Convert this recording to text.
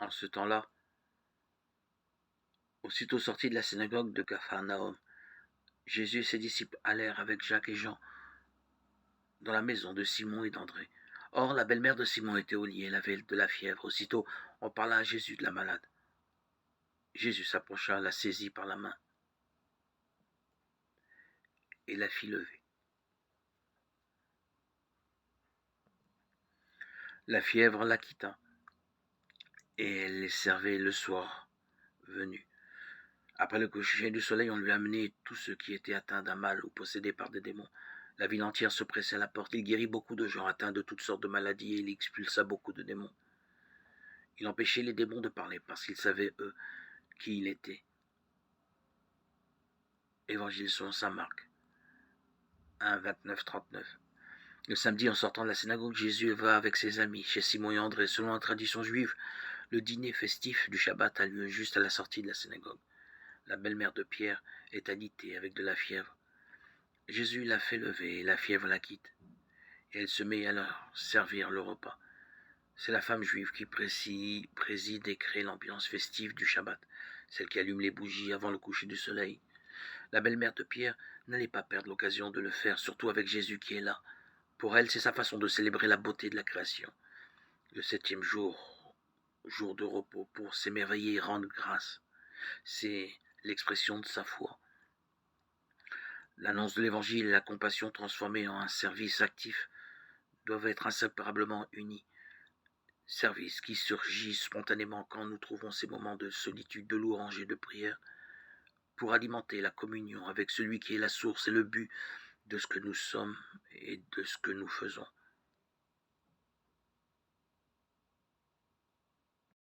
En ce temps-là, aussitôt sortis de la synagogue de Capharnaüm, Jésus et ses disciples allèrent avec Jacques et Jean dans la maison de Simon et d'André. Or, la belle-mère de Simon était au lit, elle avait de la fièvre. Aussitôt, on parla à Jésus de la malade. Jésus s'approcha, la saisit par la main et la fit lever. La fièvre la quitta, et elle les servait le soir venu. Après le coucher du soleil, on lui amenait tous ceux qui étaient atteints d'un mal ou possédés par des démons. La ville entière se pressait à la porte. Il guérit beaucoup de gens atteints de toutes sortes de maladies et il expulsa beaucoup de démons. Il empêchait les démons de parler parce qu'ils savaient, eux, qui il était. Évangile selon saint Marc 1, 29, 39. Le samedi, en sortant de la synagogue, Jésus va avec ses amis chez Simon et André. Selon la tradition juive, le dîner festif du Shabbat a lieu juste à la sortie de la synagogue. La belle-mère de Pierre est alitée avec de la fièvre. Jésus la fait lever et la fièvre la quitte. Et elle se met à leur servir le repas. C'est la femme juive qui préside et crée l'ambiance festive du Shabbat, celle qui allume les bougies avant le coucher du soleil. La belle-mère de Pierre n'allait pas perdre l'occasion de le faire, surtout avec Jésus qui est là. Pour elle, c'est sa façon de célébrer la beauté de la création. Le 7e jour, jour de repos, pour s'émerveiller et rendre grâce. C'est l'expression de sa foi. L'annonce de l'évangile et la compassion transformée en un service actif doivent être inséparablement unis. Service qui surgit spontanément quand nous trouvons ces moments de solitude, de louange et de prière pour alimenter la communion avec celui qui est la source et le but de ce que nous sommes et de ce que nous faisons.